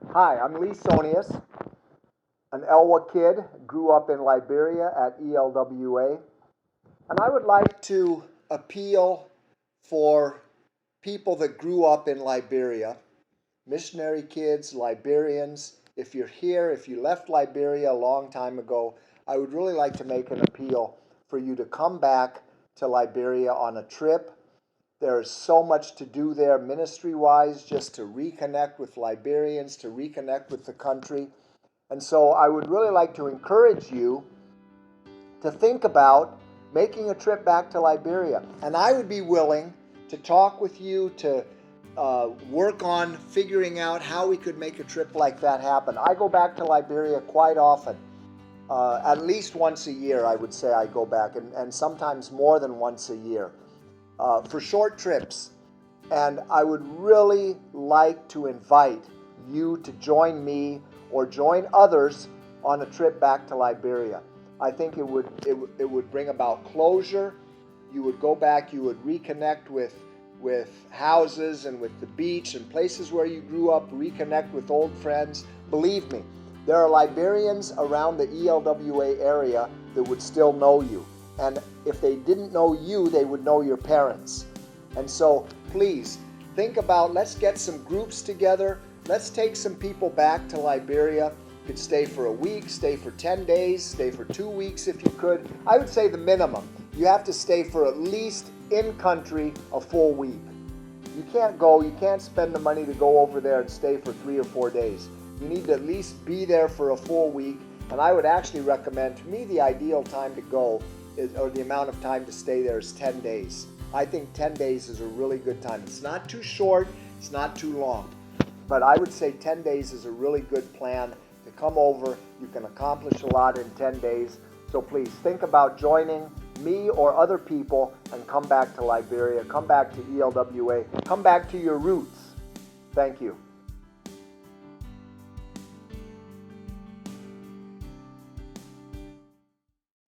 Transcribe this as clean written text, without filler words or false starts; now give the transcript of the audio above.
Hi, I'm Lee Sonius, an ELWA kid, grew up in Liberia at ELWA, and I would like to appeal for people that grew up in Liberia, missionary kids, Liberians. If you're here, if you left Liberia a long time ago, I would really like to make an appeal for you to come back to Liberia on a trip. There is so much to do there ministry-wise, just to reconnect with Liberians, to reconnect with the country. And so I would really like to encourage you to think about making a trip back to Liberia. And I would be willing to talk with you, to work on figuring out how we could make a trip like that happen. I go back to Liberia quite often. At least once a year, I would say I go back, and sometimes more than once a year. For short trips. And I would really like to invite you to join me or join others on a trip back to Liberia. I think it would bring about closure. You would go back, you would reconnect with houses and with the beach and places where you grew up, reconnect with old friends. Believe me, there are Liberians around the ELWA area that would still know you. And if they didn't know you, they would know your parents. And so please think about, let's get some groups together. Let's take some people back to Liberia. You could stay for a week, stay for 10 days, stay for 2 weeks if you could. I would say the minimum. You have to stay for at least in country a full week. You can't spend the money to go over there and stay for 3 or 4 days. You need to at least be there for a full week. And I would actually recommend, to me, the ideal time to go or the amount of time to stay there is 10 days. I think 10 days is a really good time. It's not too short, it's not too long. But I would say 10 days is a really good plan to come over. You can accomplish a lot in 10 days. So please think about joining me or other people and come back to Liberia, come back to ELWA, come back to your roots. Thank you.